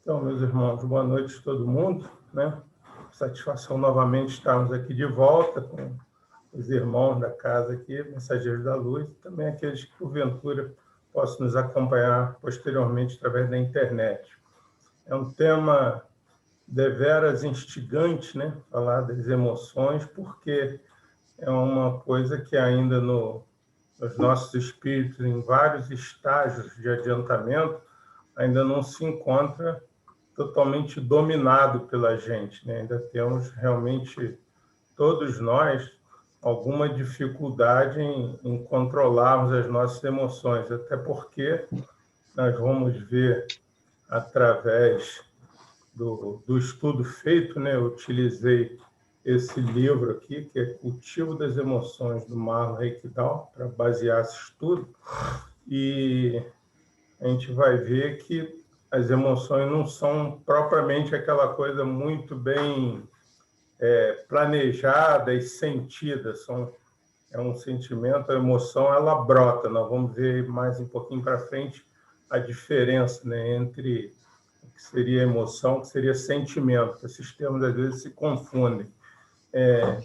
Então, meus irmãos, boa noite a todo mundo, né? Satisfação novamente estarmos aqui de volta com os irmãos da casa aqui, Mensageiros da Luz, e também aqueles que, porventura, possam nos acompanhar posteriormente através da internet. É um tema deveras instigante, né? Falar das emoções, porque é uma coisa que ainda nos nossos espíritos, em vários estágios de adiantamento, ainda não se encontra totalmente dominado pela gente, né? Ainda temos realmente, todos nós, alguma dificuldade em controlarmos as nossas emoções, até porque nós vamos ver através do estudo feito, né? Eu utilizei esse livro aqui, que é Cultivo das Emoções, do Marlon Reikdal, para basear esse estudo, e a gente vai ver que as emoções não são propriamente aquela coisa muito bem planejada e sentida, é um sentimento, a emoção, ela brota. Nós vamos ver mais um pouquinho para frente a diferença, né, entre o que seria emoção, o que seria sentimento. Esses termos, às vezes, se confundem.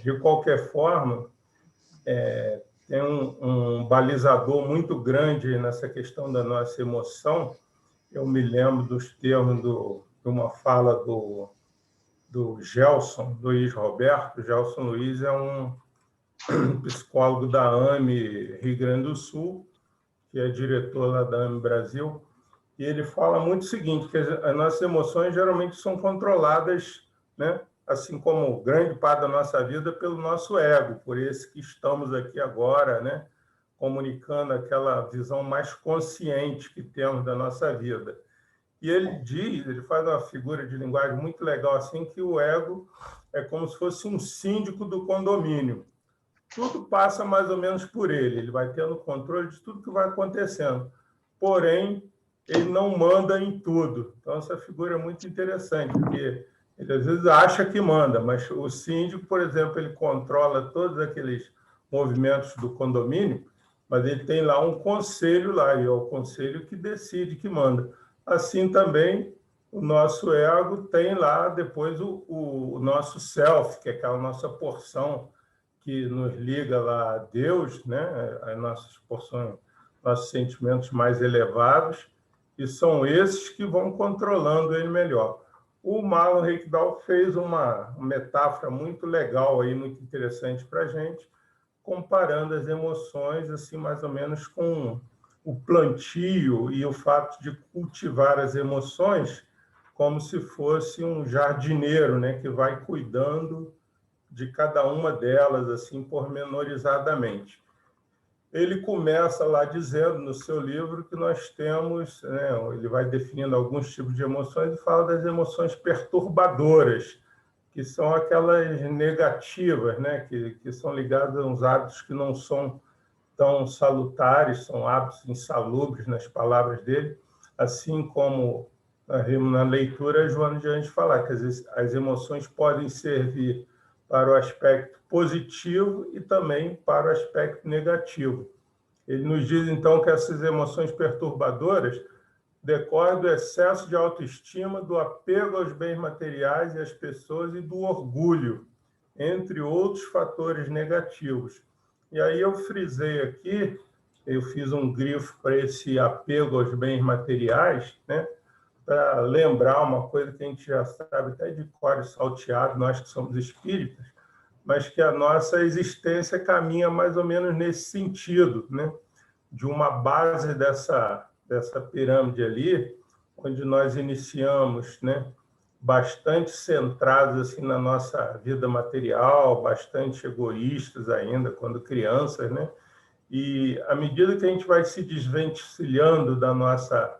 De qualquer forma, tem um balizador muito grande nessa questão da nossa emoção. Eu me lembro dos termos de uma fala do Gelson Luiz Roberto. Gelson Luiz é um psicólogo da AME Rio Grande do Sul, que é diretor lá da AME Brasil, e ele fala muito o seguinte, que as nossas emoções geralmente são controladas, né, assim como grande parte da nossa vida, pelo nosso ego, por esse que estamos aqui agora, né, comunicando aquela visão mais consciente que temos da nossa vida. E ele faz uma figura de linguagem muito legal, assim, que o ego é como se fosse um síndico do condomínio. Tudo passa mais ou menos por ele vai tendo controle de tudo que vai acontecendo. Porém, ele não manda em tudo. Então, essa figura é muito interessante, porque ele às vezes acha que manda, mas o síndico, por exemplo, ele controla todos aqueles movimentos do condomínio, mas ele tem lá um conselho lá, e é o conselho que decide, que manda. Assim também, o nosso ego tem lá depois o nosso self, que é aquela nossa porção que nos liga lá a Deus, né? As nossas porções, nossos sentimentos mais elevados, e são esses que vão controlando ele melhor. O Marlon Reikdal fez uma metáfora muito legal aí, muito interessante para a gente, comparando as emoções, assim, mais ou menos com o plantio e o fato de cultivar as emoções como se fosse um jardineiro, né, que vai cuidando de cada uma delas, assim, pormenorizadamente. Ele começa lá dizendo, no seu livro, que nós temos, né, ele vai definindo alguns tipos de emoções e fala das emoções perturbadoras, que são aquelas negativas, né, que são ligadas a uns hábitos que não são tão salutares, são hábitos insalubres, nas palavras dele, assim como nós vimos na leitura Joana de Anjos falar, que as emoções podem servir para o aspecto positivo e também para o aspecto negativo. Ele nos diz, então, que essas emoções perturbadoras decorrem do excesso de autoestima, do apego aos bens materiais e às pessoas e do orgulho, entre outros fatores negativos. E aí eu frisei aqui, eu fiz um grifo para esse apego aos bens materiais, né, para lembrar uma coisa que a gente já sabe até de cor e salteado, nós que somos espíritas, mas que a nossa existência caminha mais ou menos nesse sentido, né, de uma base dessa pirâmide ali, onde nós iniciamos, né, bastante centrados assim na nossa vida material, bastante egoístas ainda quando crianças, né? E à medida que a gente vai se desvencilhando da nossa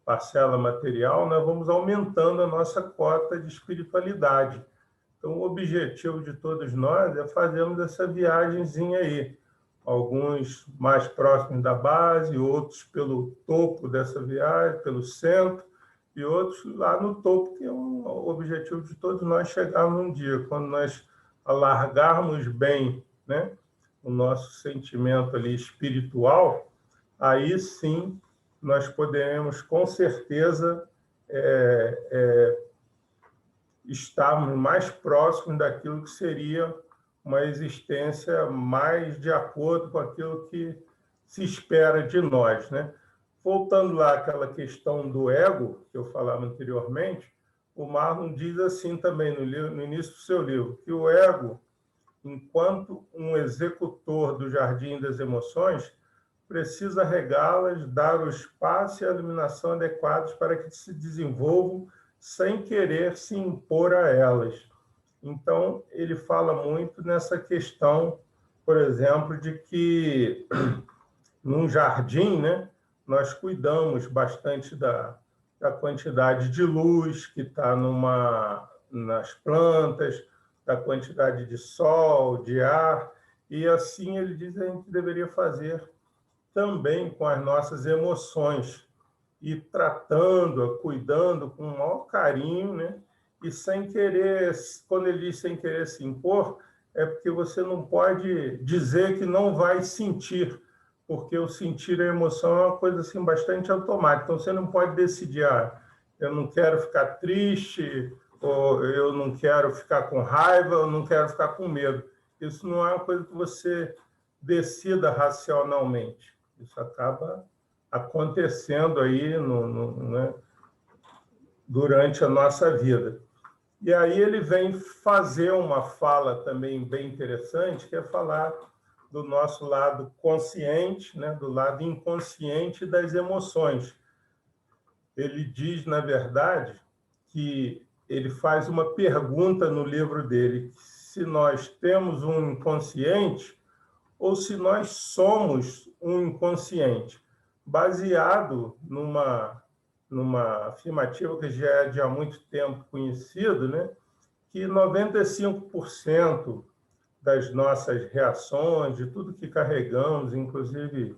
parcela material, nós vamos aumentando a nossa cota de espiritualidade. Então, o objetivo de todos nós é fazermos essa viagenzinha aí. Alguns mais próximos da base, outros pelo topo dessa viagem, pelo centro, e outros lá no topo, que é um objetivo de todos nós chegarmos um dia, quando nós alargarmos bem, né, o nosso sentimento ali espiritual, aí sim nós poderemos, com certeza, estarmos mais próximos daquilo que seria uma existência mais de acordo com aquilo que se espera de nós, né? Voltando lá àquela questão do ego, que eu falava anteriormente, o Marlon diz assim também no início do seu livro, que o ego, enquanto um executor do jardim das emoções, precisa regá-las, dar o espaço e a iluminação adequados para que se desenvolvam sem querer se impor a elas. Então, ele fala muito nessa questão, por exemplo, de que num jardim, né, nós cuidamos bastante da quantidade de luz que está nas plantas, da quantidade de sol, de ar, e assim ele diz que a gente deveria fazer também com as nossas emoções, e tratando, cuidando com o maior carinho, né? E sem querer, quando ele diz sem querer se impor, é porque você não pode dizer que não vai sentir, porque o sentir a emoção é uma coisa assim bastante automática. Então você não pode decidir, eu não quero ficar triste, ou eu não quero ficar com raiva, eu não quero ficar com medo. Isso não é uma coisa que você decida racionalmente. Isso acaba acontecendo aí né, durante a nossa vida. E aí ele vem fazer uma fala também bem interessante, que é falar do nosso lado consciente, né, do lado inconsciente das emoções. Ele diz, na verdade, que ele faz uma pergunta no livro dele, se nós temos um inconsciente ou se nós somos um inconsciente, baseado numa afirmativa que já é de há muito tempo conhecido, né? Que 95% das nossas reações, de tudo que carregamos, inclusive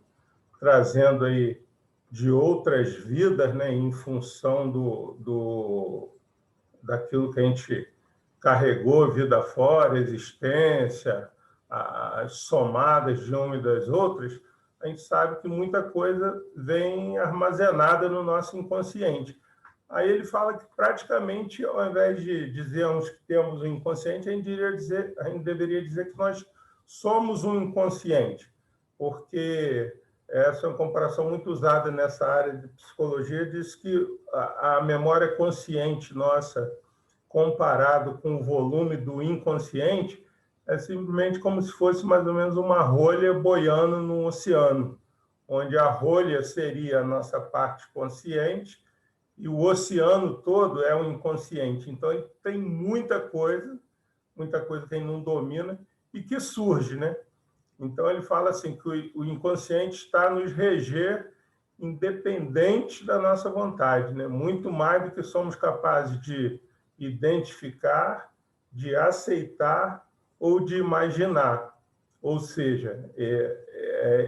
trazendo aí de outras vidas, né, em função daquilo que a gente carregou vida fora, existência, as somadas de uma e das outras, a gente sabe que muita coisa vem armazenada no nosso inconsciente. Aí ele fala que praticamente, ao invés de dizermos que temos um inconsciente, a gente deveria dizer que nós somos um inconsciente, porque essa é uma comparação muito usada nessa área de psicologia, diz que a memória consciente nossa, comparado com o volume do inconsciente, é simplesmente como se fosse mais ou menos uma rolha boiando no oceano, onde a rolha seria a nossa parte consciente e o oceano todo é o inconsciente. Então, ele tem muita coisa que ele não domina e que surge, né? Então, ele fala assim que o inconsciente está a nos reger independente da nossa vontade, né? Muito mais do que somos capazes de identificar, de aceitar ou de imaginar. Ou seja,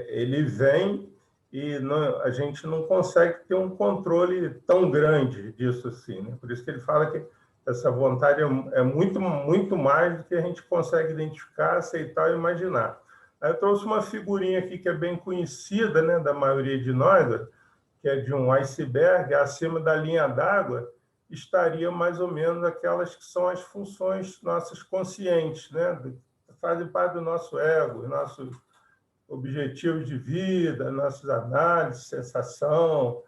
ele vem e a gente não consegue ter um controle tão grande disso assim, né? Por isso que ele fala que essa vontade é muito, muito mais do que a gente consegue identificar, aceitar e imaginar. Aí eu trouxe uma figurinha aqui que é bem conhecida, né, da maioria de nós, que é de um iceberg. Acima da linha d'água estaria mais ou menos aquelas que são as funções nossas conscientes, né? Fazem parte do nosso ego, nossos objetivos de vida, nossas análises, sensação,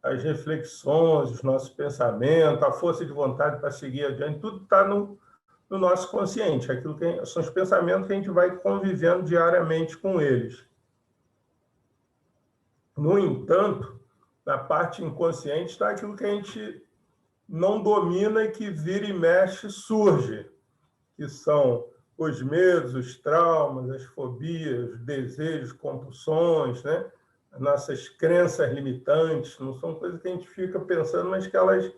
as reflexões, os nossos pensamentos, a força de vontade para seguir adiante, tudo está no nosso consciente, aquilo que são os pensamentos que a gente vai convivendo diariamente com eles. No entanto, na parte inconsciente está aquilo que a gente não domina e que vira e mexe surge, que são os medos, os traumas, as fobias, os desejos, compulsões, né? As nossas crenças limitantes, não são coisas que a gente fica pensando, mas que elas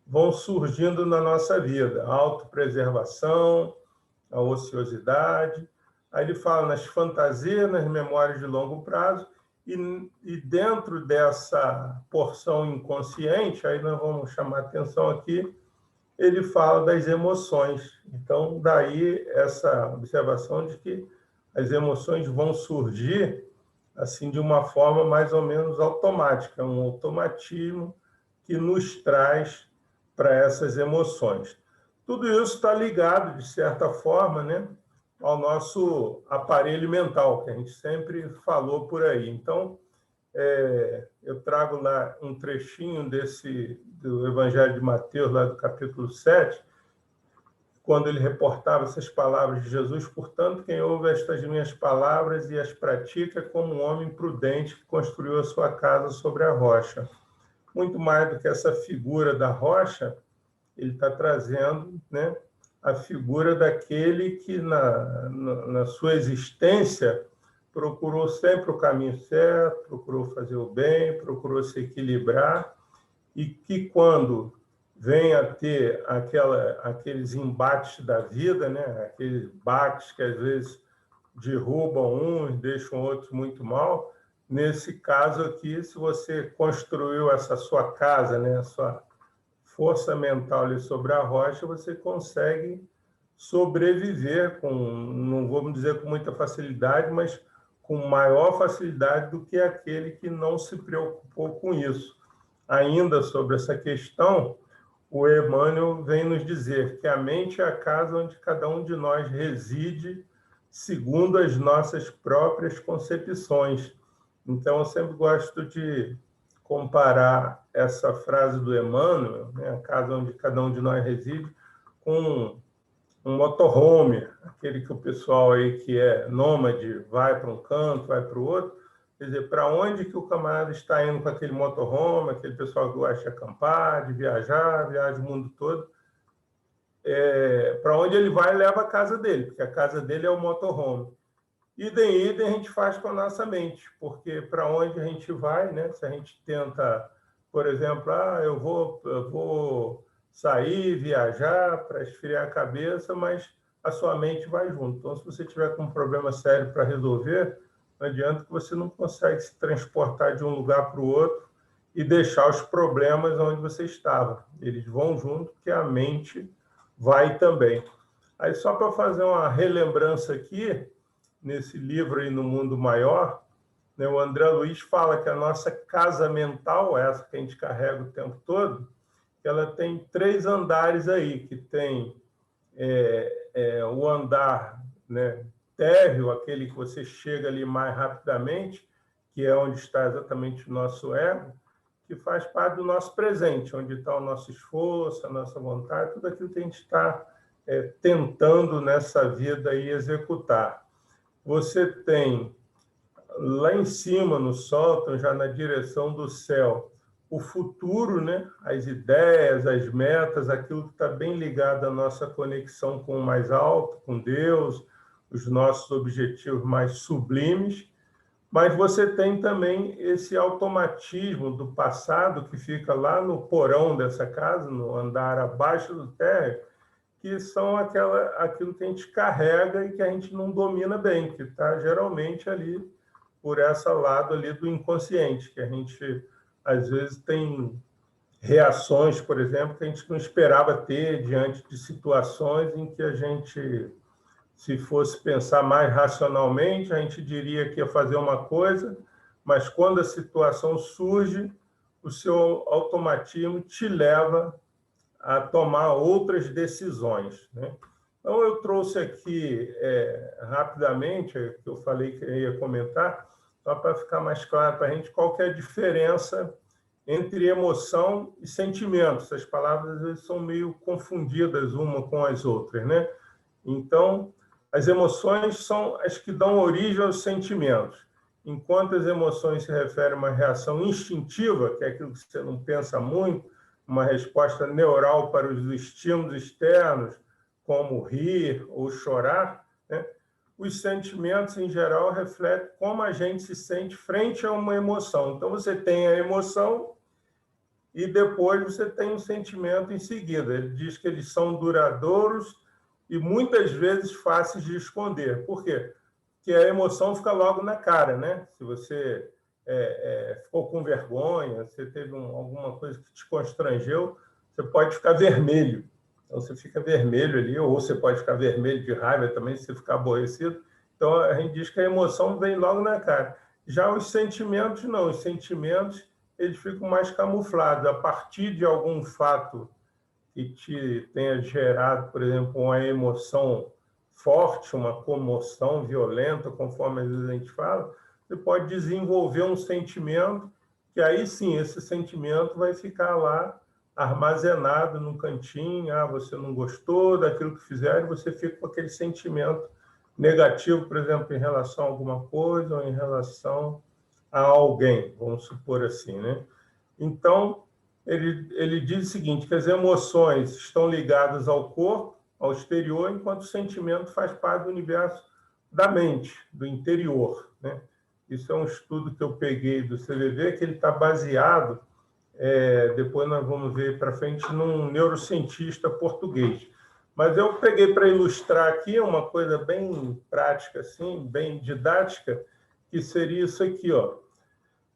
vão surgindo na nossa vida. A autopreservação, a ociosidade. Aí ele fala nas fantasias, nas memórias de longo prazo, e dentro dessa porção inconsciente, aí nós vamos chamar atenção aqui, ele fala das emoções. Então, daí essa observação de que as emoções vão surgir assim de uma forma mais ou menos automática, um automatismo que nos traz para essas emoções. Tudo isso está ligado, de certa forma, né, ao nosso aparelho mental, que a gente sempre falou por aí. Então, eu trago lá um trechinho do Evangelho de Mateus, lá do capítulo 7, quando ele reportava essas palavras de Jesus: portanto, quem ouve estas minhas palavras e as pratica é como um homem prudente que construiu a sua casa sobre a rocha. Muito mais do que essa figura da rocha, ele está trazendo, né, a figura daquele que, na sua existência, procurou sempre o caminho certo, procurou fazer o bem, procurou se equilibrar, e que, quando vem a ter aqueles embates da vida, né, aqueles baques que às vezes derrubam uns, deixam outros muito mal, nesse caso aqui, se você construiu essa sua casa, né, a sua força mental ali sobre a rocha, você consegue sobreviver não vamos dizer com muita facilidade, mas com maior facilidade do que aquele que não se preocupou com isso. Ainda sobre essa questão, o Emmanuel vem nos dizer que a mente é a casa onde cada um de nós reside segundo as nossas próprias concepções. Então, eu sempre gosto de comparar essa frase do Emmanuel, né, a casa onde cada um de nós reside, com um motorhome, aquele que o pessoal aí que é nômade vai para um canto, vai para o outro. Quer dizer, para onde que o camarada está indo com aquele motorhome, aquele pessoal que gosta de acampar, de viaja o mundo todo, para onde ele vai, leva a casa dele, porque a casa dele é o motorhome. Idem a gente faz com a nossa mente, porque para onde a gente vai, né? Se a gente tenta, por exemplo, eu vou sair, viajar para esfriar a cabeça, mas a sua mente vai junto. Então, se você tiver com um problema sério para resolver, não adianta que você não consegue se transportar de um lugar para o outro e deixar os problemas onde você estava. Eles vão junto, porque a mente vai também. Aí, só para fazer uma relembrança aqui, nesse livro aí, No Mundo Maior, né, o André Luiz fala que a nossa casa mental, essa que a gente carrega o tempo todo, ela tem 3 andares aí, que tem o andar, né, térreo, aquele que você chega ali mais rapidamente, que é onde está exatamente o nosso ego, que faz parte do nosso presente, onde está o nosso esforço, a nossa vontade, tudo aquilo que a gente está tentando nessa vida aí executar. Você tem lá em cima, no sótão, já na direção do céu, o futuro, né? As ideias, as metas, aquilo que está bem ligado à nossa conexão com o mais alto, com Deus, os nossos objetivos mais sublimes. Mas você tem também esse automatismo do passado que fica lá no porão dessa casa, no andar abaixo do térreo, que são aquilo que a gente carrega e que a gente não domina bem, que está geralmente ali por esse lado ali do inconsciente, que a gente, às vezes, tem reações, por exemplo, que a gente não esperava ter diante de situações em que a gente, se fosse pensar mais racionalmente, a gente diria que ia fazer uma coisa, mas quando a situação surge, o seu automatismo te leva a tomar outras decisões, né? Então, eu trouxe aqui rapidamente, que eu falei que eu ia comentar, só para ficar mais claro para a gente qual que é a diferença entre emoção e sentimento. Essas palavras às vezes são meio confundidas uma com as outras, né? Então, as emoções são as que dão origem aos sentimentos, enquanto as emoções se referem a uma reação instintiva, que é aquilo que você não pensa muito, uma resposta neural para os estímulos externos, como rir ou chorar, né? Os sentimentos, em geral, refletem como a gente se sente frente a uma emoção. Então, você tem a emoção e depois você tem um sentimento em seguida. Ele diz que eles são duradouros e muitas vezes fáceis de esconder. Por quê? Porque a emoção fica logo na cara, né? Se você ficou com vergonha, você teve alguma coisa que te constrangeu, você pode ficar vermelho. Então, você fica vermelho ali, ou você pode ficar vermelho de raiva também, se você ficar aborrecido. Então, a gente diz que a emoção vem logo na cara. Já os sentimentos, não. Os sentimentos, eles ficam mais camuflados. A partir de algum fato que te tenha gerado, por exemplo, uma emoção forte, uma comoção violenta, conforme às vezes a gente fala, você pode desenvolver um sentimento que aí sim, esse sentimento vai ficar lá armazenado no cantinho. Ah, você não gostou daquilo que fizeram, você fica com aquele sentimento negativo, por exemplo, em relação a alguma coisa ou em relação a alguém, vamos supor assim, né? Então, ele diz o seguinte, que as emoções estão ligadas ao corpo, ao exterior, enquanto o sentimento faz parte do universo da mente, do interior, né? Isso é um estudo que eu peguei do CVV, que ele está baseado, depois nós vamos ver para frente, num neurocientista português. Mas eu peguei para ilustrar aqui uma coisa bem prática, assim, bem didática, que seria isso aqui, ó.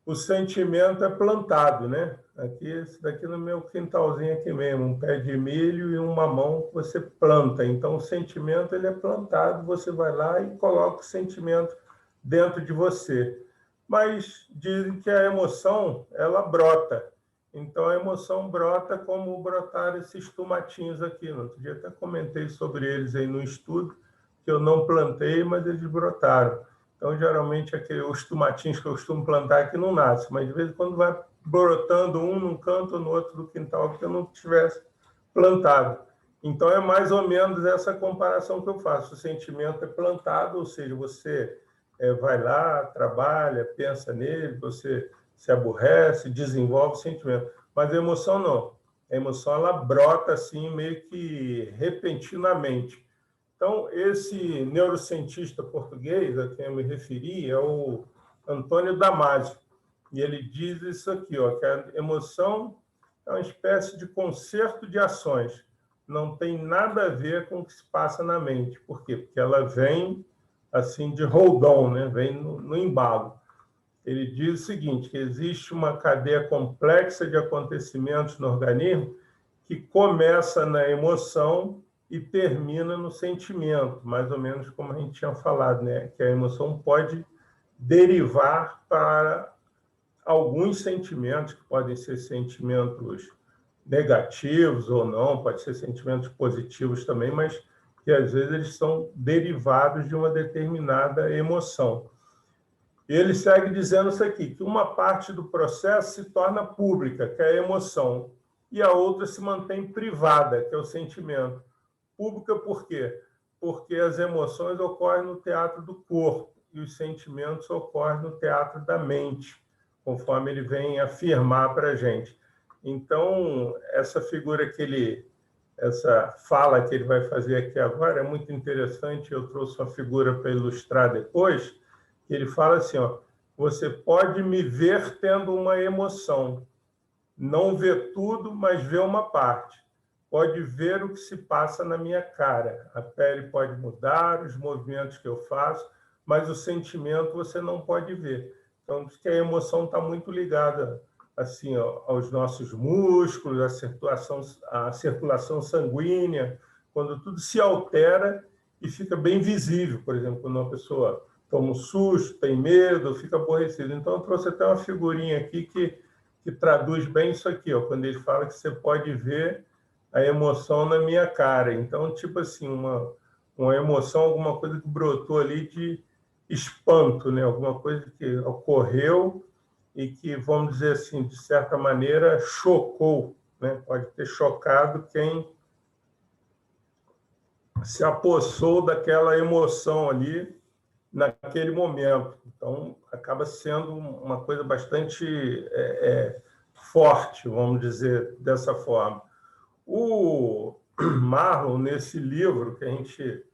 O sentimento é plantado, né? Aqui, esse daqui no meu quintalzinho aqui mesmo, um pé de milho e um mamão que você planta. Então, o sentimento ele é plantado, você vai lá e coloca o sentimento dentro de você. Mas dizem que a emoção, ela brota. Então, a emoção brota como brotaram esses tomatinhos aqui. No outro dia até comentei sobre eles aí no estudo, que eu não plantei, mas eles brotaram. Então, geralmente, os tomatinhos que eu costumo plantar aqui não nascem, mas de vez em quando vai brotando um num canto ou no outro do quintal que eu não tivesse plantado. Então, é mais ou menos essa comparação que eu faço. O sentimento é plantado, ou seja, você vai lá, trabalha, pensa nele, você se aborrece, desenvolve o sentimento. Mas a emoção não. A emoção ela brota assim meio que repentinamente. Então, esse neurocientista português a quem eu me referi é o Antônio Damasio. E ele diz isso aqui, ó, que a emoção é uma espécie de concerto de ações. Não tem nada a ver com o que se passa na mente. Por quê? Porque ela vem assim de roldão, né? Vem no embalo. Ele diz o seguinte, que existe uma cadeia complexa de acontecimentos no organismo que começa na emoção e termina no sentimento, mais ou menos como a gente tinha falado, né? Que a emoção pode derivar para alguns sentimentos, que podem ser sentimentos negativos ou não, pode ser sentimentos positivos também, mas que às vezes eles são derivados de uma determinada emoção. Ele segue dizendo isso aqui, que uma parte do processo se torna pública, que é a emoção, e a outra se mantém privada, que é o sentimento. Pública por quê? Porque as emoções ocorrem no teatro do corpo e os sentimentos ocorrem no teatro da mente, conforme ele vem afirmar para a gente. Então, essa figura essa fala que ele vai fazer aqui agora é muito interessante. Eu trouxe uma figura para ilustrar depois, que ele fala assim, ó, você pode me ver tendo uma emoção, não vê tudo, mas vê uma parte. Pode ver o que se passa na minha cara. A pele pode mudar, os movimentos que eu faço, mas o sentimento você não pode ver. Então, diz que a emoção está muito ligada assim, ó, aos nossos músculos, a circulação sanguínea, quando tudo se altera e fica bem visível. Por exemplo, quando uma pessoa toma um susto, tem medo, fica aborrecido. Então, eu trouxe até uma figurinha aqui que traduz bem isso aqui, ó, quando ele fala que você pode ver a emoção na minha cara. Então, tipo assim, uma emoção, alguma coisa que brotou ali de espanto, né? Alguma coisa que ocorreu e que, vamos dizer assim, de certa maneira, chocou, né? Pode ter chocado quem se apossou daquela emoção ali naquele momento. Então, acaba sendo uma coisa bastante forte, vamos dizer dessa forma. O Marlon, nesse livro, que a gente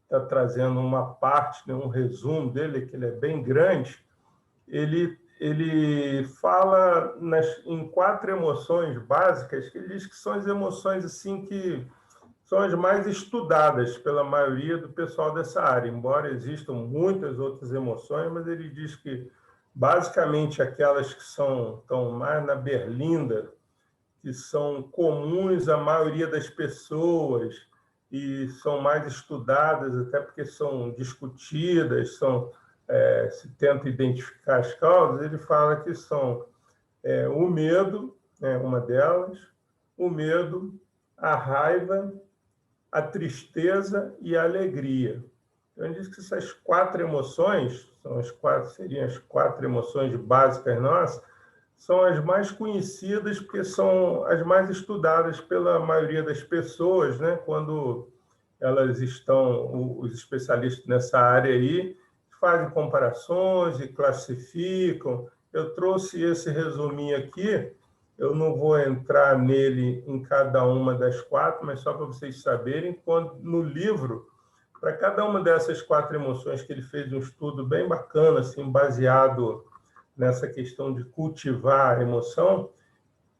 está trazendo uma parte, né, um resumo dele, que ele é bem grande, ele fala em 4 emoções básicas, que ele diz que são as emoções assim que são as mais estudadas pela maioria do pessoal dessa área, embora existam muitas outras emoções, mas ele diz que basicamente aquelas que estão mais na berlinda, que são comuns à maioria das pessoas e são mais estudadas, até porque são discutidas, se tenta identificar as causas, ele fala que são O medo é uma delas, o medo, a raiva, a tristeza e a alegria. Então, ele diz que essas 4 emoções, seriam as 4 emoções básicas nossas, são as mais conhecidas, porque são as mais estudadas pela maioria das pessoas, né? Quando elas estão, os especialistas nessa área aí, fazem comparações e classificam. Eu trouxe esse resuminho aqui, eu não vou entrar nele em cada uma das 4, mas só para vocês saberem, quando no livro, para cada uma dessas 4 emoções, que ele fez um estudo bem bacana, assim, baseado nessa questão de cultivar a emoção,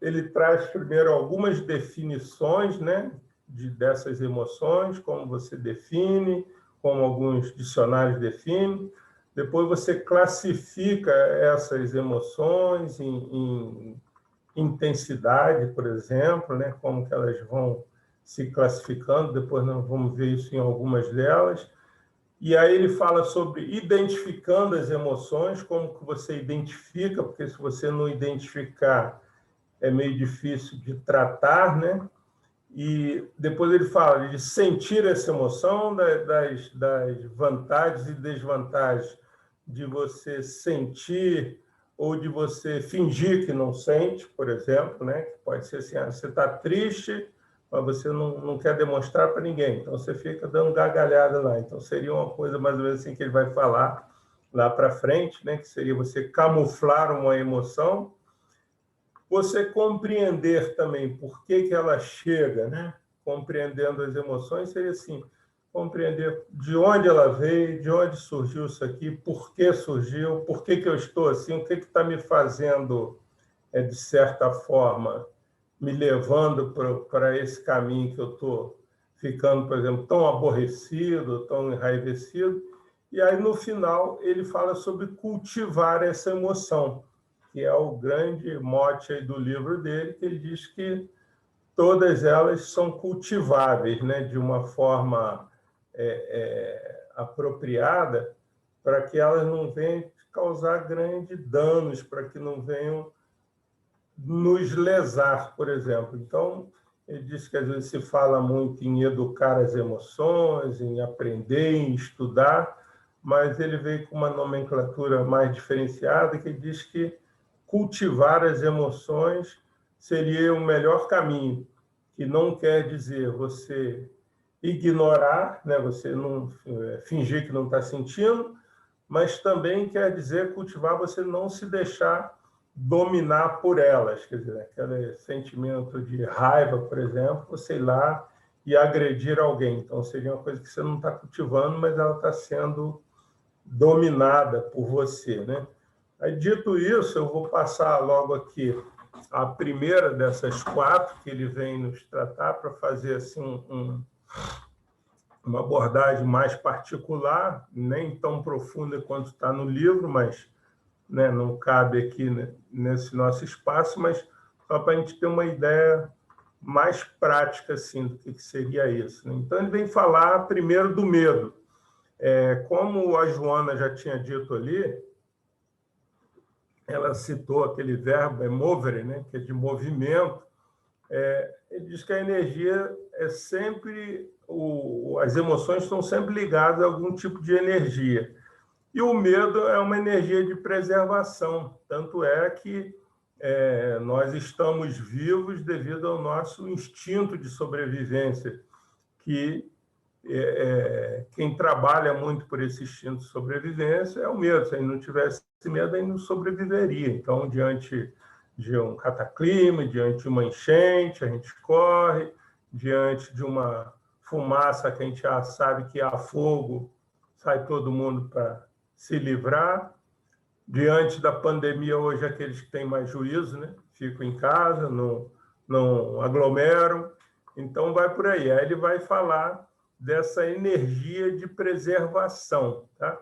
ele traz primeiro algumas definições, né, dessas emoções, como você define, como alguns dicionários definem. Depois você classifica essas emoções em intensidade, por exemplo, né, como que elas vão se classificando. Depois nós vamos ver isso em algumas delas. E aí ele fala sobre identificando as emoções, como que você identifica, porque se você não identificar, é meio difícil de tratar, né? E depois ele fala de sentir essa emoção, das vantagens e desvantagens de você sentir ou de você fingir que não sente, por exemplo, né? Que pode ser assim, você está triste, mas você não quer demonstrar para ninguém, então você fica dando gargalhada lá. Então seria uma coisa mais ou menos assim que ele vai falar lá para frente, né? Que seria você camuflar uma emoção, você compreender também por que ela chega, né? Compreendendo as emoções, seria assim, compreender de onde ela veio, de onde surgiu isso aqui, por que surgiu, por que eu estou assim, o que está me fazendo, de certa forma, me levando para esse caminho que eu estou ficando, por exemplo, tão aborrecido, tão enraivecido. E aí, no final, ele fala sobre cultivar essa emoção, que é o grande mote aí do livro dele, que ele diz que todas elas são cultiváveis, né, de uma forma apropriada, para que elas não venham causar grandes danos, para que não venham nos lesar, por exemplo. Então, ele diz que às vezes se fala muito em educar as emoções, em aprender, em estudar, mas ele veio com uma nomenclatura mais diferenciada, que diz que cultivar as emoções seria o melhor caminho, que não quer dizer você ignorar, né, você não fingir que não está sentindo, mas também quer dizer cultivar você não se deixar dominar por elas, quer dizer, aquele sentimento de raiva, por exemplo, você ir lá e agredir alguém. Então, seria uma coisa que você não está cultivando, mas ela está sendo dominada por você, né? Aí, dito isso, eu vou passar logo aqui a primeira dessas 4 que ele vem nos tratar, para fazer assim uma abordagem mais particular, nem tão profunda quanto está no livro, mas, né, não cabe aqui, né, nesse nosso espaço, mas só para a gente ter uma ideia mais prática assim, do que seria isso, né? Então, ele vem falar primeiro do medo. Como a Joana já tinha dito ali, ela citou aquele verbo movere, né, que é de movimento. Ele diz que a energia é sempre, as emoções estão sempre ligadas a algum tipo de energia. E o medo é uma energia de preservação, tanto é que nós estamos vivos devido ao nosso instinto de sobrevivência, que quem trabalha muito por esse instinto de sobrevivência é o medo. Se ele não tivesse medo, ele não sobreviveria. Então, diante de um cataclisma, diante de uma enchente, a gente corre, diante de uma fumaça que a gente já sabe que há fogo, sai todo mundo para se livrar. Diante da pandemia, hoje, aqueles que têm mais juízo, né, ficam em casa, não aglomeram. Então, vai por aí. Aí ele vai falar dessa energia de preservação, tá?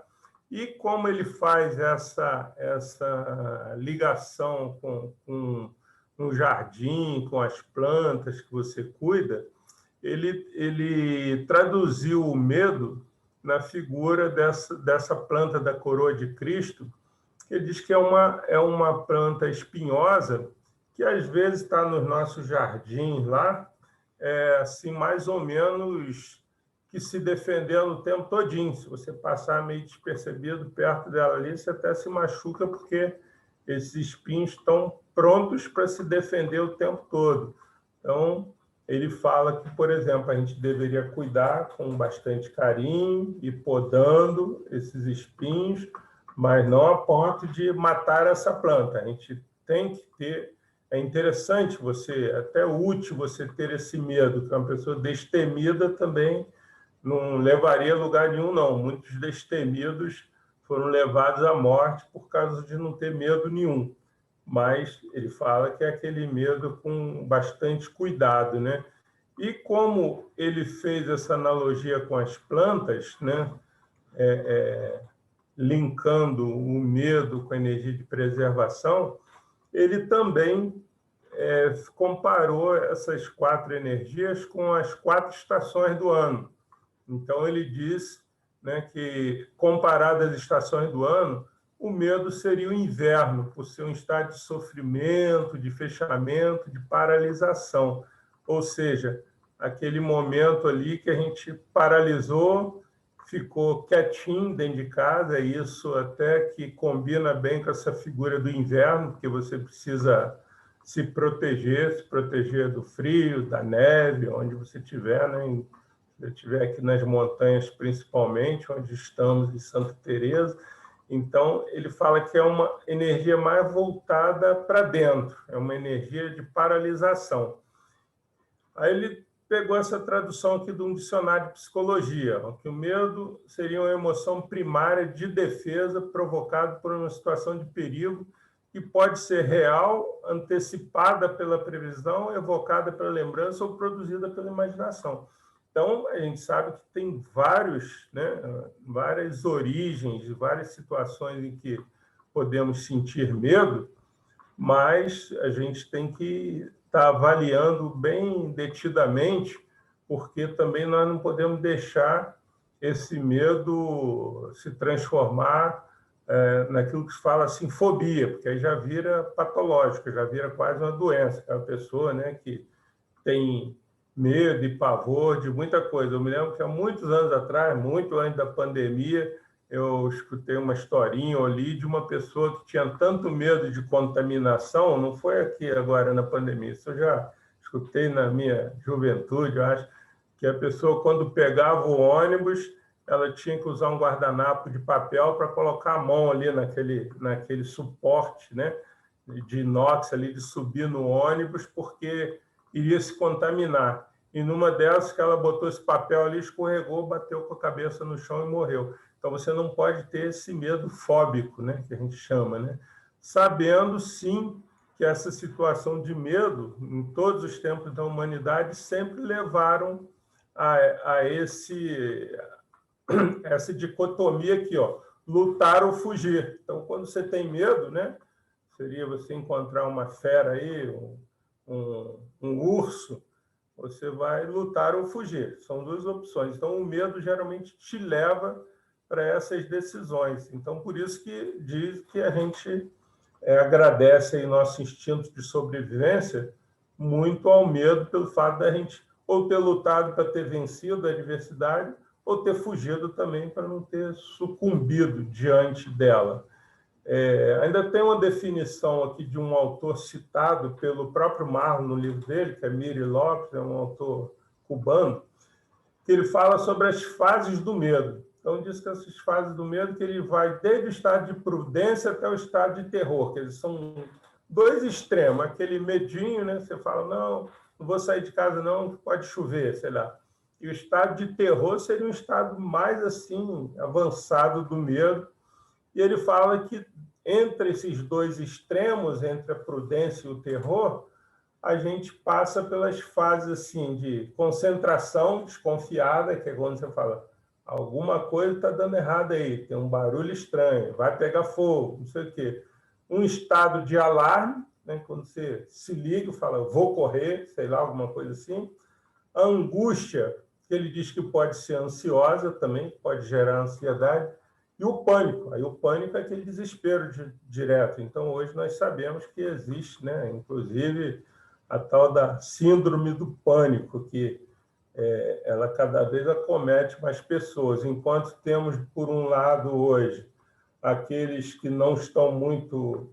E como ele faz essa ligação com o jardim, com as plantas que você cuida, ele traduziu o medo na figura dessa planta da coroa de Cristo, Ele diz que é uma planta espinhosa que às vezes está nos nossos jardins lá, assim, mais ou menos que se defendendo o tempo todinho. Se você passar meio despercebido perto dela ali, você até se machuca, porque esses espinhos estão prontos para se defender o tempo todo. Então, ele fala que, por exemplo, a gente deveria cuidar com bastante carinho e podando esses espinhos, mas não a ponto de matar essa planta. A gente tem que ter... É interessante você, até útil você ter esse medo, que uma pessoa destemida também não levaria a lugar nenhum, não. Muitos destemidos foram levados à morte por causa de não ter medo nenhum. Mas ele fala que é aquele medo com bastante cuidado, né? E como ele fez essa analogia com as plantas, né? Linkando o medo com a energia de preservação, ele também comparou essas 4 energias com as 4 estações do ano. Então, ele diz, né, que, comparado às estações do ano, o medo seria o inverno, por ser um estado de sofrimento, de fechamento, de paralisação. Ou seja, aquele momento ali que a gente paralisou, ficou quietinho dentro de casa, e isso até que combina bem com essa figura do inverno, porque você precisa se proteger do frio, da neve, onde você estiver, né? Se eu estiver aqui nas montanhas, principalmente, onde estamos, em Santa Teresa. Então, ele fala que é uma energia mais voltada para dentro, é uma energia de paralisação. Aí ele pegou essa tradução aqui de um dicionário de psicologia, que o medo seria uma emoção primária de defesa provocada por uma situação de perigo que pode ser real, antecipada pela previsão, evocada pela lembrança ou produzida pela imaginação. Então, a gente sabe que tem várias origens, várias situações em que podemos sentir medo, mas a gente tem que estar avaliando bem detidamente, porque também nós não podemos deixar esse medo se transformar naquilo que se fala assim, fobia, porque aí já vira patológico, já vira quase uma doença. Aquela pessoa, né, que tem medo e pavor de muita coisa. Eu me lembro que há muitos anos atrás, muito antes da pandemia, eu escutei uma historinha ali de uma pessoa que tinha tanto medo de contaminação, não foi aqui agora na pandemia, isso eu já escutei na minha juventude, eu acho, que a pessoa, quando pegava o ônibus, ela tinha que usar um guardanapo de papel para colocar a mão ali naquele suporte, né, de inox ali, de subir no ônibus, porque iria se contaminar. E numa dessas que ela botou esse papel ali, escorregou, bateu com a cabeça no chão e morreu. Então, você não pode ter esse medo fóbico, né, que a gente chama, né? Sabendo, sim, que essa situação de medo, em todos os tempos da humanidade, sempre levaram a essa dicotomia aqui, ó, lutar ou fugir. Então, quando você tem medo, né, seria você encontrar uma fera aí, um urso, você vai lutar ou fugir. São 2 opções. Então, o medo geralmente te leva para essas decisões. Então, por isso que diz que a gente agradece aí nosso instinto de sobrevivência muito ao medo, pelo fato da gente ou ter lutado para ter vencido a adversidade, ou ter fugido também para não ter sucumbido diante dela. Ainda tem uma definição aqui de um autor citado pelo próprio Marlon no livro dele, que é Miri Lopes, é um autor cubano, que ele fala sobre as fases do medo. Então, diz que essas fases do medo, que ele vai desde o estado de prudência até o estado de terror, que eles são 2 extremos. Aquele medinho, né? Você fala, não vou sair de casa não, pode chover, sei lá. E o estado de terror seria um estado mais, assim, avançado do medo. E ele fala que entre esses 2 extremos, entre a prudência e o terror, a gente passa pelas fases assim de concentração desconfiada, que é quando você fala, alguma coisa está dando errado aí, tem um barulho estranho, vai pegar fogo, não sei o quê. Um estado de alarme, né, quando você se liga e fala, vou correr, sei lá, alguma coisa assim. A angústia, que ele diz que pode ser ansiosa também, pode gerar ansiedade. E o pânico. Aí o pânico é aquele desespero direto. Então, hoje nós sabemos que existe, né, inclusive, a tal da síndrome do pânico, que ela cada vez acomete mais pessoas. Enquanto temos, por um lado, hoje, aqueles que não estão muito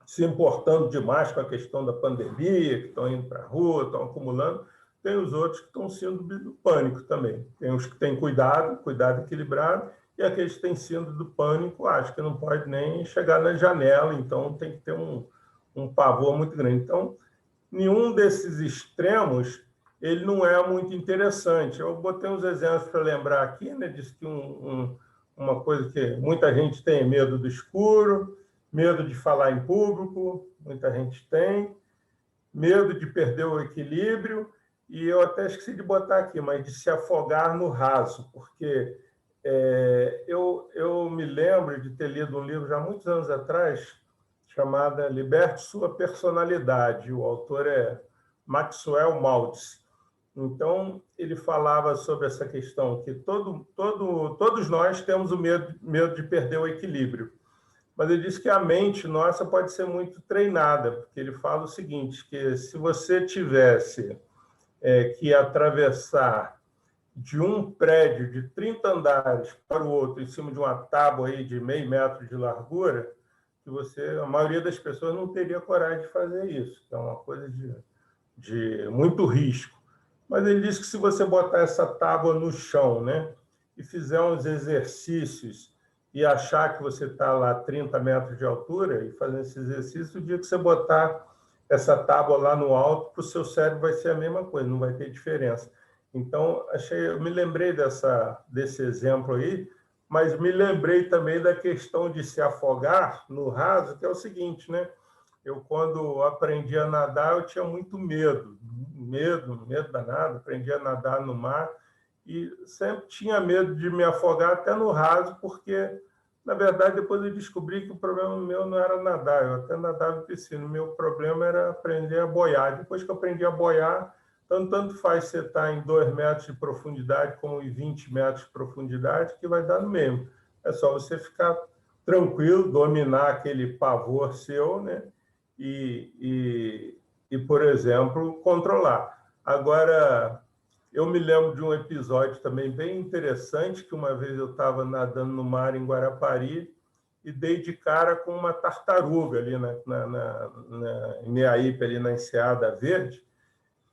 se importando demais com a questão da pandemia, que estão indo para a rua, estão acumulando, tem os outros que estão síndrome do pânico também. Tem os que têm cuidado equilibrado, e aqueles que têm síndrome do pânico, acho que não pode nem chegar na janela, então tem que ter um pavor muito grande. Então, nenhum desses extremos ele não é muito interessante. Eu botei uns exemplos para lembrar aqui, né? Disse que uma coisa que muita gente tem medo do escuro, medo de falar em público, muita gente tem, medo de perder o equilíbrio, e eu até esqueci de botar aqui, mas de se afogar no raso, porque eu me lembro de ter lido um livro já há muitos anos atrás, chamada Liberte Sua Personalidade. O autor é Maxwell Maltz. Então, ele falava sobre essa questão, que todos nós temos o medo de perder o equilíbrio. Mas ele disse que a mente nossa pode ser muito treinada, porque ele fala o seguinte, que se você tivesse que atravessar de um prédio de 30 andares para o outro, em cima de uma tábua aí de meio metro de largura, que a maioria das pessoas não teria coragem de fazer isso. É uma coisa de muito risco. Mas ele diz que se você botar essa tábua no chão, né, e fizer uns exercícios e achar que você está lá a 30 metros de altura e fazendo esse exercício, o dia que você botar essa tábua lá no alto, para o seu cérebro vai ser a mesma coisa, não vai ter diferença. Então, eu me lembrei desse exemplo aí, mas me lembrei também da questão de se afogar no raso, que é o seguinte, né? Eu, quando aprendi a nadar, eu tinha muito medo danado, aprendi a nadar no mar e sempre tinha medo de me afogar até no raso, porque, na verdade, depois eu descobri que o problema meu não era nadar, eu até nadava em piscina, o meu problema era aprender a boiar. Depois que eu aprendi a boiar, tanto faz você estar em 2 metros de profundidade como em 20 metros de profundidade, que vai dar no mesmo. É só você ficar tranquilo, dominar aquele pavor seu, né? Por exemplo, controlar. Agora, eu me lembro de um episódio também bem interessante, que uma vez eu estava nadando no mar em Guarapari e dei de cara com uma tartaruga ali em Meaípe, ali na Enseada Verde.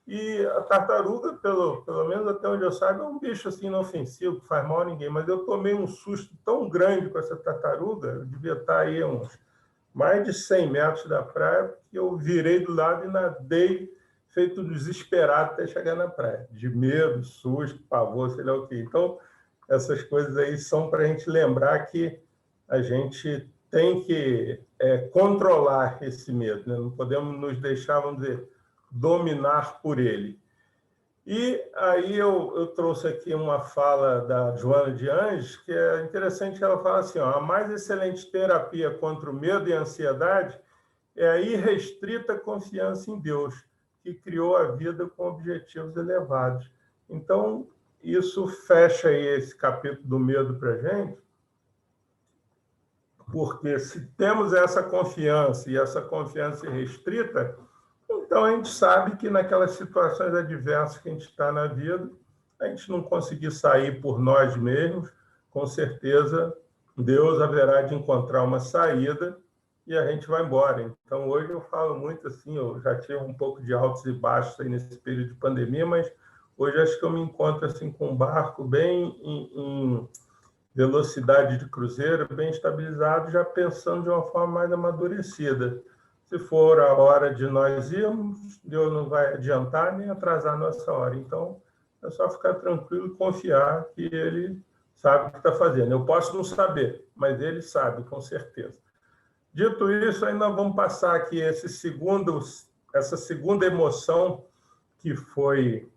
E a tartaruga, pelo menos até onde eu saiba, é um bicho assim inofensivo, que faz mal a ninguém. Mas eu tomei um susto tão grande com essa tartaruga, eu devia estar aí uns mais de 100 metros da praia, que eu virei do lado e nadei, feito desesperado até chegar na praia, de medo, susto, pavor, sei lá o quê. Então, essas coisas aí são para a gente lembrar que a gente tem que controlar esse medo, né? Não podemos nos deixar, vamos dizer, dominar por ele. E aí eu trouxe aqui uma fala da Joana de Anjos, que é interessante, que ela fala assim, ó, a mais excelente terapia contra o medo e a ansiedade é a irrestrita confiança em Deus, que criou a vida com objetivos elevados. Então, isso fecha aí esse capítulo do medo para a gente, porque se temos essa confiança e essa confiança irrestrita, então a gente sabe que naquelas situações adversas que a gente está na vida, a gente não conseguir sair por nós mesmos, com certeza Deus haverá de encontrar uma saída e a gente vai embora. Então hoje eu falo muito assim, eu já tive um pouco de altos e baixos aí nesse período de pandemia, mas hoje acho que eu me encontro assim com um barco bem em velocidade de cruzeiro, bem estabilizado, já pensando de uma forma mais amadurecida. Se for a hora de nós irmos, Deus não vai adiantar nem atrasar a nossa hora. Então, é só ficar tranquilo e confiar que Ele sabe o que está fazendo. Eu posso não saber, mas Ele sabe, com certeza. Dito isso, ainda vamos passar aqui essa segunda emoção que foi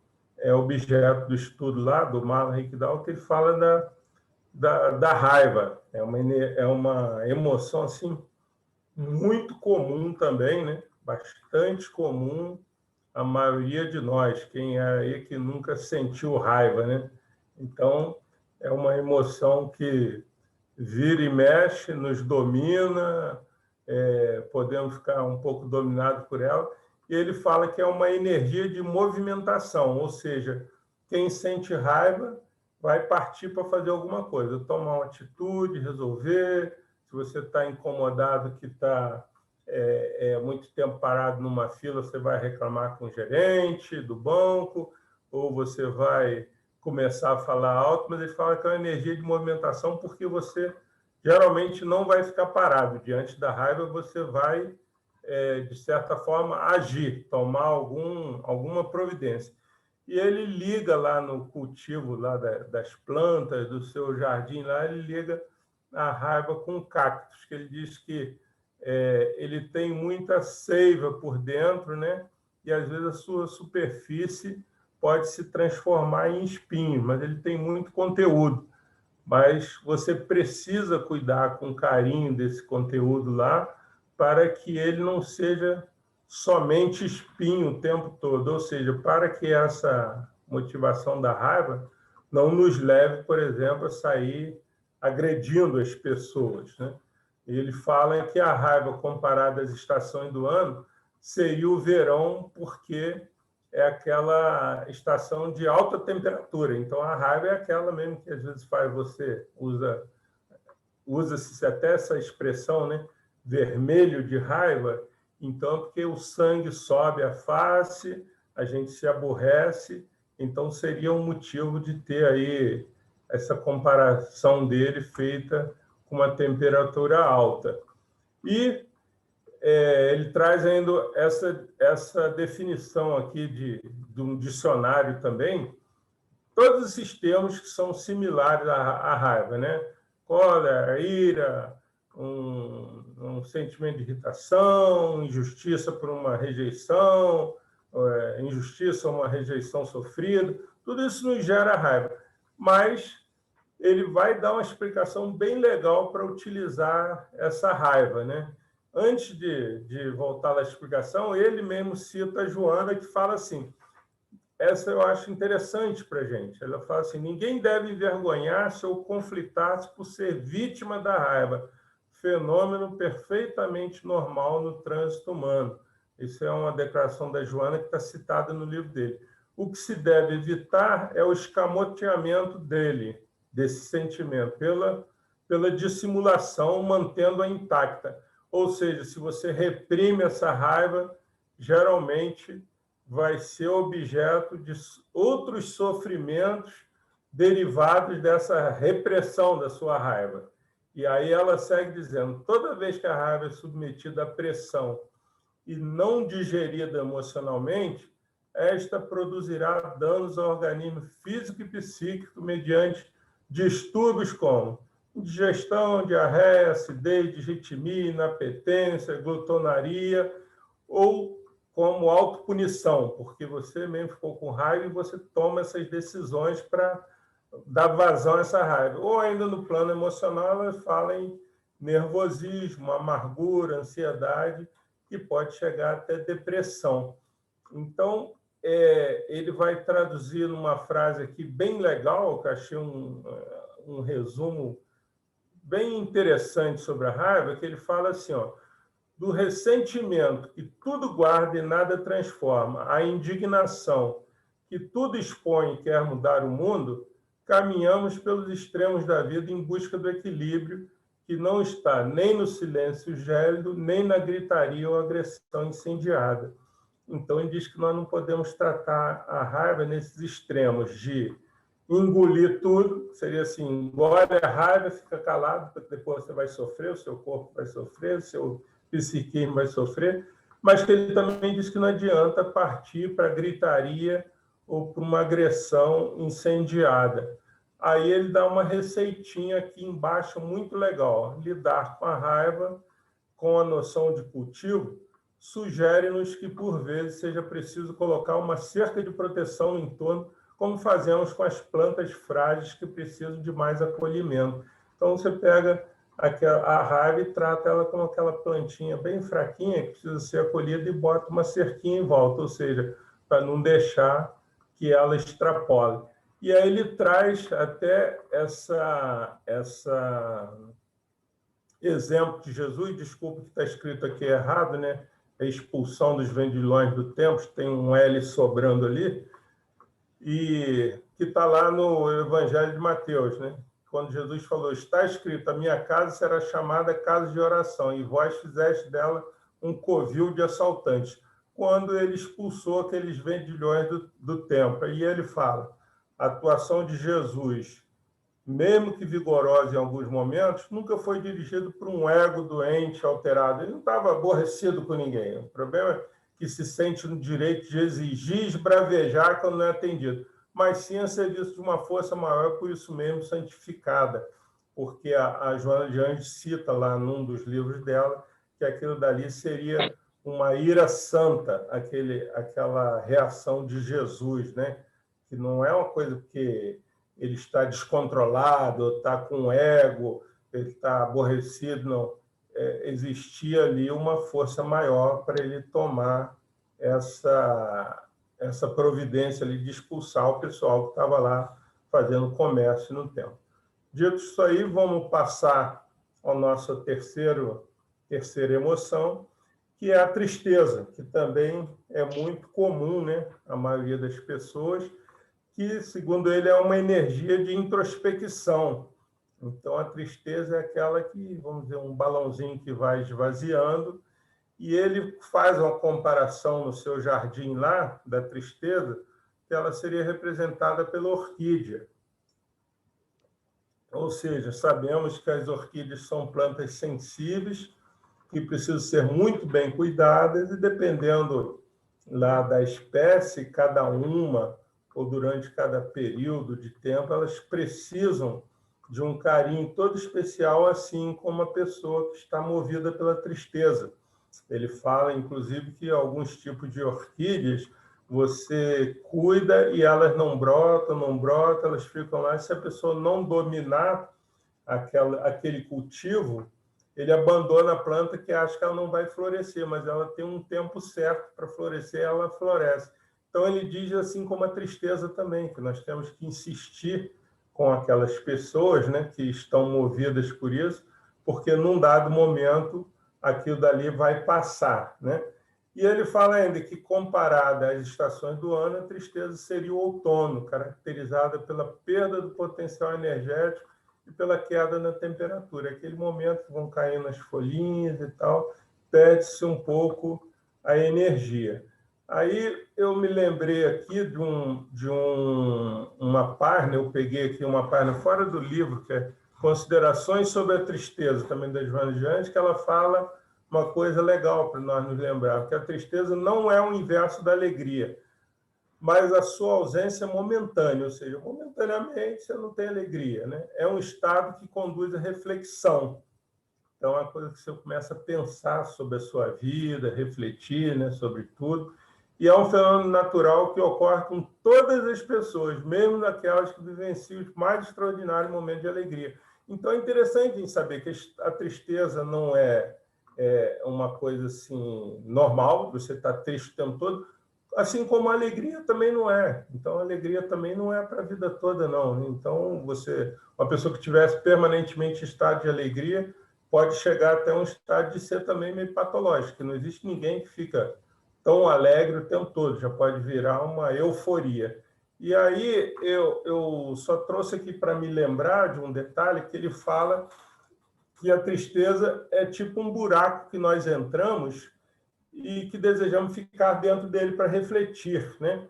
objeto do estudo lá, do Marlon Rickdown, que ele fala da raiva. É uma emoção assim, muito comum também, né? Bastante comum a maioria de nós, quem é aí que nunca sentiu raiva, né? Então, é uma emoção que vira e mexe, nos domina, podemos ficar um pouco dominados por ela. E ele fala que é uma energia de movimentação, ou seja, quem sente raiva vai partir para fazer alguma coisa, tomar uma atitude, resolver. Se você está incomodado, que está muito tempo parado numa fila, você vai reclamar com o gerente do banco, ou você vai começar a falar alto, mas ele fala que é uma energia de movimentação, porque você geralmente não vai ficar parado. Diante da raiva, você vai, de certa forma, agir, tomar alguma providência. E ele liga lá no cultivo lá das plantas, do seu jardim, lá ele liga a raiva com cactos, que ele diz que ele tem muita seiva por dentro, né? E às vezes a sua superfície pode se transformar em espinho, mas ele tem muito conteúdo. Mas você precisa cuidar com carinho desse conteúdo lá para que ele não seja somente espinho o tempo todo, ou seja, para que essa motivação da raiva não nos leve, por exemplo, a sair agredindo as pessoas, né? Ele fala que a raiva comparada às estações do ano seria o verão, porque é aquela estação de alta temperatura. Então, a raiva é aquela mesmo que às vezes faz você usa-se até essa expressão, né? Vermelho de raiva. Então, porque o sangue sobe a face, a gente se aborrece. Então, seria um motivo de ter aí essa comparação dele feita com uma temperatura alta. E ele traz ainda essa definição aqui de um dicionário também, todos esses termos que são similares à raiva, né? Cólera, ira, um sentimento de irritação, injustiça por uma rejeição, injustiça ou uma rejeição sofrida, tudo isso nos gera raiva. Mas ele vai dar uma explicação bem legal para utilizar essa raiva, né? Antes de voltar à explicação, ele mesmo cita a Joana, que fala assim, essa eu acho interessante para a gente. Ela fala assim, ninguém deve envergonhar-se ou conflitar-se por ser vítima da raiva, fenômeno perfeitamente normal no trânsito humano. Isso é uma declaração da Joana que está citada no livro dele. O que se deve evitar é o escamoteamento desse sentimento, pela dissimulação, mantendo-a intacta. Ou seja, se você reprime essa raiva, geralmente vai ser objeto de outros sofrimentos derivados dessa repressão da sua raiva. E aí ela segue dizendo, toda vez que a raiva é submetida à pressão e não digerida emocionalmente, esta produzirá danos ao organismo físico e psíquico mediante distúrbios como indigestão, diarreia, acidez, disritmia, inapetência, glutonaria, ou como autopunição, porque você mesmo ficou com raiva e você toma essas decisões para dar vazão a essa raiva. Ou ainda no plano emocional, ela fala em nervosismo, amargura, ansiedade, que pode chegar até depressão. Então, ele vai traduzir numa frase aqui bem legal, que eu achei um resumo bem interessante sobre a raiva, que ele fala assim, ó, do ressentimento que tudo guarda e nada transforma, a indignação que tudo expõe e quer mudar o mundo, caminhamos pelos extremos da vida em busca do equilíbrio que não está nem no silêncio gélido, nem na gritaria ou agressão incendiada. Então, ele diz que nós não podemos tratar a raiva nesses extremos de engolir tudo, seria assim, engole a raiva, fica calado, porque depois você vai sofrer, o seu corpo vai sofrer, o seu psiquismo vai sofrer, mas que ele também diz que não adianta partir para gritaria ou para uma agressão incendiada. Aí ele dá uma receitinha aqui embaixo muito legal, lidar com a raiva com a noção de cultivo, sugere-nos que, por vezes, seja preciso colocar uma cerca de proteção no entorno, como fazemos com as plantas frágeis que precisam de mais acolhimento. Então, você pega a raiva e trata ela como aquela plantinha bem fraquinha que precisa ser acolhida e bota uma cerquinha em volta, ou seja, para não deixar que ela extrapole. E aí ele traz até exemplo de Jesus, desculpa que está escrito aqui errado, né? A expulsão dos vendilhões do templo, tem um L sobrando ali, e que está lá no Evangelho de Mateus, né? Quando Jesus falou, está escrito, a minha casa será chamada casa de oração, e vós fizeste dela um covil de assaltantes. Quando ele expulsou aqueles vendilhões do templo. E ele fala, a atuação de Jesus, mesmo que vigorosa em alguns momentos, nunca foi dirigido por um ego doente, alterado. Ele não estava aborrecido com ninguém. O problema é que se sente no direito de exigir, esbravejar quando não é atendido, mas sim a serviço de uma força maior, por isso mesmo santificada, porque a Joana de Anjos cita lá num dos livros dela que aquilo dali seria uma ira santa, aquela reação de Jesus, né? Que não é uma coisa que ele está descontrolado, está com ego, ele está aborrecido, não. Existia ali uma força maior para ele tomar essa providência ali de expulsar o pessoal que estava lá fazendo comércio no templo. Dito isso aí, vamos passar à nossa terceira emoção, que é a tristeza, que também é muito comum, né? A maioria das pessoas, que, segundo ele, é uma energia de introspecção. Então, a tristeza é aquela que, vamos dizer, um balãozinho que vai esvaziando, e ele faz uma comparação no seu jardim lá, da tristeza, que ela seria representada pela orquídea. Ou seja, sabemos que as orquídeas são plantas sensíveis, que precisam ser muito bem cuidadas, e dependendo lá da espécie, cada uma, ou durante cada período de tempo, elas precisam de um carinho todo especial, assim como a pessoa que está movida pela tristeza. Ele fala, inclusive, que alguns tipos de orquídeas você cuida e elas não brotam, elas ficam lá. E se a pessoa não dominar aquele cultivo, ele abandona a planta, que acha que ela não vai florescer, mas ela tem um tempo certo para florescer, ela floresce. Então, ele diz, assim como a tristeza também, que nós temos que insistir com aquelas pessoas, né, que estão movidas por isso, porque num dado momento aquilo dali vai passar, né? E ele fala ainda que, comparada às estações do ano, a tristeza seria o outono, caracterizada pela perda do potencial energético e pela queda na temperatura. Aquele momento que vão caindo as folhinhas e tal, perde-se um pouco a energia. Aí eu me lembrei aqui de uma página, eu peguei aqui uma página fora do livro, que é Considerações sobre a Tristeza, também da Joana de Anjos, que ela fala uma coisa legal para nós nos lembrar, que a tristeza não é o inverso da alegria, mas a sua ausência é momentânea, ou seja, momentaneamente você não tem alegria, né? É um estado que conduz à reflexão. Então, é uma coisa que você começa a pensar sobre a sua vida, refletir, né, sobre tudo. E é um fenômeno natural que ocorre com todas as pessoas, mesmo aquelas que vivenciam os mais extraordinários momentos de alegria. Então, é interessante em saber que a tristeza não é uma coisa assim normal, você está triste o tempo todo, assim como a alegria também não é. Então, a alegria também não é para a vida toda, não. Então, uma pessoa que tivesse permanentemente estado de alegria, pode chegar até um estado de ser também meio patológico. Não existe ninguém que fica tão alegre o tempo todo, já pode virar uma euforia. E aí, eu só trouxe aqui para me lembrar de um detalhe que ele fala que a tristeza é tipo um buraco que nós entramos e que desejamos ficar dentro dele para refletir, né?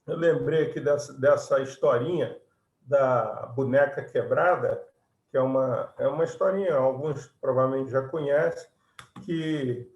Eu lembrei aqui dessa historinha da boneca quebrada, que é uma historinha, alguns provavelmente já conhecem, que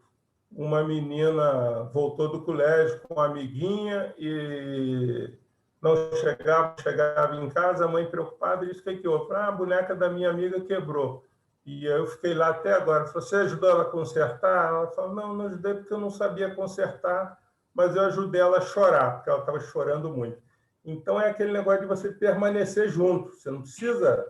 uma menina voltou do colégio com uma amiguinha e não chegava em casa, a mãe preocupada, disse: o que houve? A boneca da minha amiga quebrou. E eu fiquei lá até agora. Você ajudou ela a consertar? Ela falou: não ajudei porque eu não sabia consertar, mas eu ajudei ela a chorar, porque ela estava chorando muito. Então, é aquele negócio de você permanecer junto. Você não precisa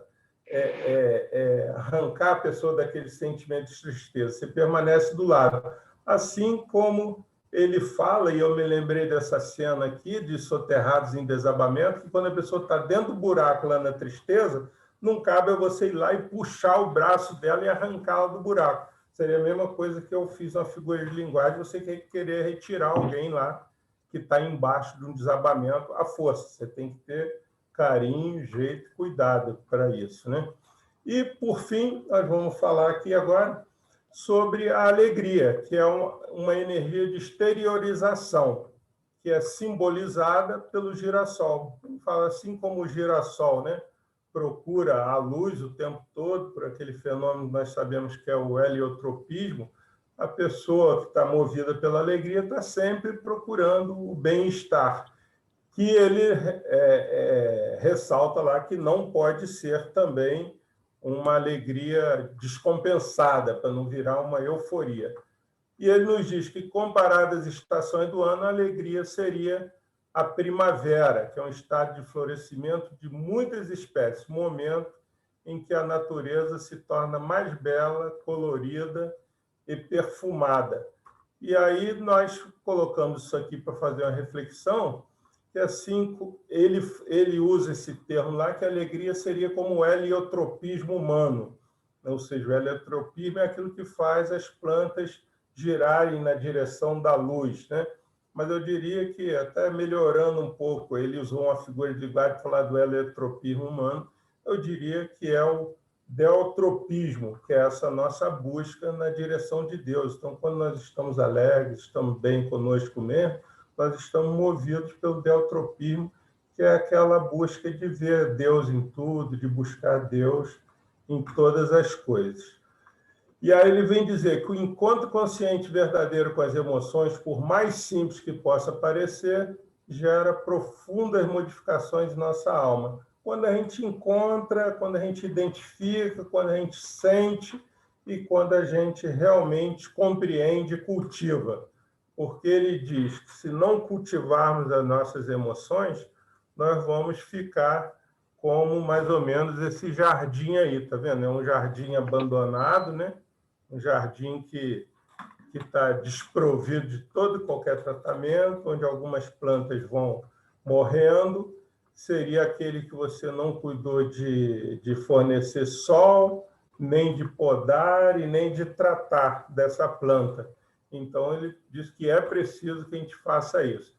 arrancar a pessoa daquele sentimento de tristeza. Você permanece do lado. Assim como ele fala, e eu me lembrei dessa cena aqui, de Soterrados em Desabamento, que quando a pessoa está dentro do buraco lá na tristeza, não cabe a você ir lá e puxar o braço dela e arrancá-la do buraco. Seria a mesma coisa que eu fiz na figura de linguagem, você querer retirar alguém lá que está embaixo de um desabamento à força. Você tem que ter carinho, jeito, cuidado para isso, né? E, por fim, nós vamos falar aqui agora sobre a alegria, que é uma energia de exteriorização, que é simbolizada pelo girassol. Fala assim como o girassol, né, procura a luz o tempo todo, por aquele fenômeno que nós sabemos que é o heliotropismo, a pessoa que está movida pela alegria está sempre procurando o bem-estar, que ele ressalta lá que não pode ser também uma alegria descompensada, para não virar uma euforia. E ele nos diz que, comparado às estações do ano, a alegria seria a primavera, que é um estado de florescimento de muitas espécies, momento em que a natureza se torna mais bela, colorida e perfumada. E aí nós colocamos isso aqui para fazer uma reflexão, que assim ele usa esse termo lá, que a alegria seria como o heliotropismo humano, ou seja, o heliotropismo é aquilo que faz as plantas girarem na direção da luz, né? Mas eu diria que, até melhorando um pouco, ele usou uma figura de linguagem para falar do heliotropismo humano, eu diria que é o deltropismo, que é essa nossa busca na direção de Deus. Então, quando nós estamos alegres, estamos bem conosco mesmo, nós estamos movidos pelo deltropismo, que é aquela busca de ver Deus em tudo, de buscar Deus em todas as coisas. E aí ele vem dizer que o encontro consciente verdadeiro com as emoções, por mais simples que possa parecer, gera profundas modificações em nossa alma. Quando a gente encontra, quando a gente identifica, quando a gente sente e quando a gente realmente compreende e cultiva. Porque ele diz que, se não cultivarmos as nossas emoções, nós vamos ficar como mais ou menos esse jardim aí, tá vendo? É um jardim abandonado, né? Um jardim que está desprovido de todo e qualquer tratamento, onde algumas plantas vão morrendo. Seria aquele que você não cuidou de fornecer sol, nem de podar e nem de tratar dessa planta. Então, ele diz que é preciso que a gente faça isso.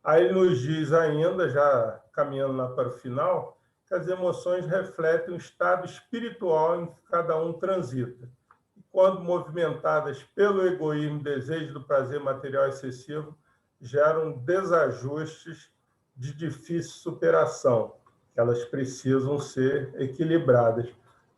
Aí ele nos diz ainda, já caminhando lá para o final, que as emoções refletem o estado espiritual em que cada um transita. E quando movimentadas pelo egoísmo e desejo do prazer material excessivo, geram desajustes de difícil superação. Elas precisam ser equilibradas.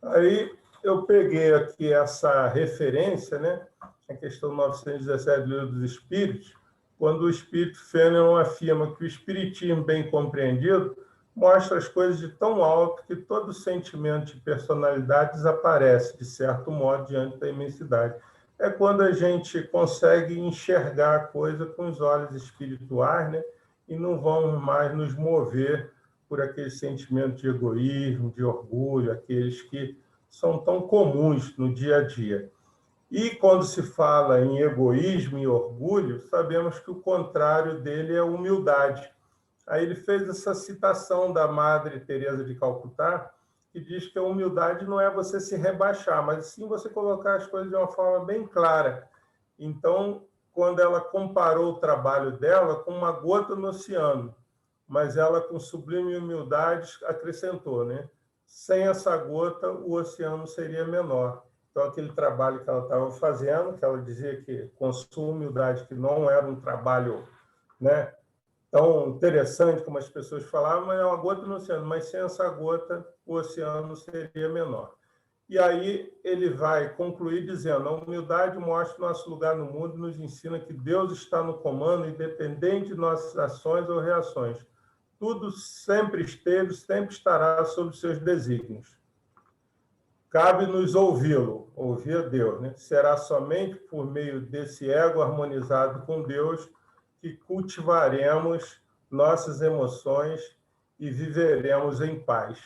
Aí eu peguei aqui essa referência, né? A questão 917 do Livro dos Espíritos, quando o Espírito Fenelon afirma que o Espiritismo bem compreendido mostra as coisas de tão alto que todo sentimento de personalidade desaparece, de certo modo, diante da imensidade. É quando a gente consegue enxergar a coisa com os olhos espirituais, né? E não vamos mais nos mover por aquele sentimento de egoísmo, de orgulho, aqueles que são tão comuns no dia a dia. E quando se fala em egoísmo e orgulho, sabemos que o contrário dele é humildade. Aí ele fez essa citação da Madre Teresa de Calcutá, que diz que a humildade não é você se rebaixar, mas sim você colocar as coisas de uma forma bem clara. Então, quando ela comparou o trabalho dela com uma gota no oceano, mas ela, com sublime humildade, acrescentou, né? Sem essa gota, o oceano seria menor. Então, aquele trabalho que ela estava fazendo, que ela dizia que, com sua humildade, que não era um trabalho, né, tão interessante como as pessoas falavam, mas é uma gota no oceano, mas sem essa gota, o oceano seria menor. E aí ele vai concluir dizendo: a humildade mostra nosso lugar no mundo e nos ensina que Deus está no comando, independente de nossas ações ou reações. Tudo sempre esteve, sempre estará sob seus desígnios. Cabe-nos ouvi-lo, ouvir a Deus, né? Será somente por meio desse ego harmonizado com Deus que cultivaremos nossas emoções e viveremos em paz.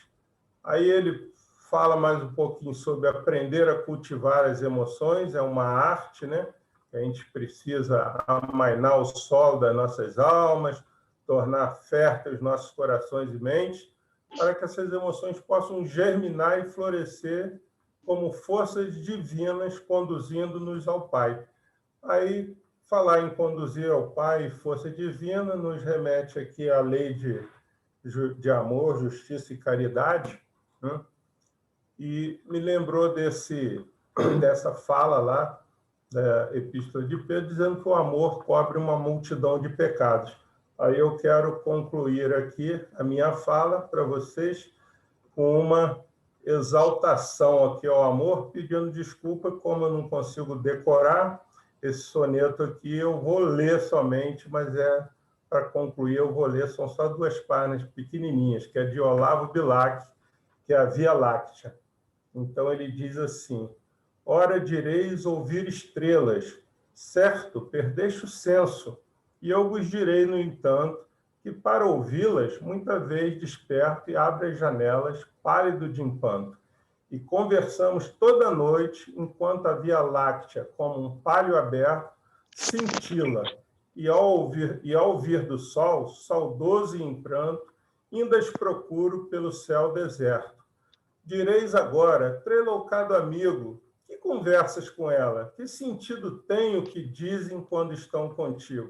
Aí ele fala mais um pouquinho sobre aprender a cultivar as emoções, é uma arte, né? que a gente precisa amainar o solo das nossas almas, tornar férteis nossos corações e mentes, para que essas emoções possam germinar e florescer como forças divinas conduzindo-nos ao Pai. Aí, falar em conduzir ao Pai e força divina nos remete aqui à lei de amor, justiça e caridade, né? E me lembrou dessa fala lá da Epístola de Pedro, dizendo que o amor cobre uma multidão de pecados. Aí eu quero concluir aqui a minha fala para vocês com uma exaltação aqui ao amor, pedindo desculpa, como eu não consigo decorar esse soneto aqui, eu vou ler somente, mas para concluir, eu vou ler, são só 2 páginas pequenininhas, que é de Olavo Bilac, que é a Via Láctea. Então, ele diz assim: ora direis ouvir estrelas, certo, perdeste o senso, e eu vos direi, no entanto, que para ouvi-las, muita vez desperto e abro as janelas, pálido de espanto, e conversamos toda noite, enquanto a Via Láctea, como um palho aberto, cintila, e ao vir do sol, saudoso e em pranto, ainda as procuro pelo céu deserto. Direis agora, treloucado amigo, que conversas com ela? Que sentido tem o que dizem quando estão contigo?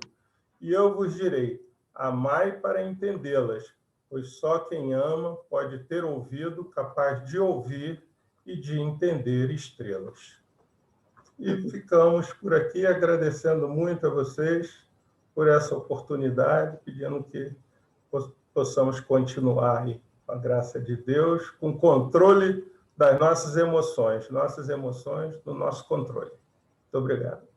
E eu vos direi, amai para entendê-las, pois só quem ama pode ter ouvido capaz de ouvir e de entender estrelas. E ficamos por aqui agradecendo muito a vocês por essa oportunidade, pedindo que possamos continuar aí, com a graça de Deus, com controle das nossas emoções no nosso controle. Muito obrigado.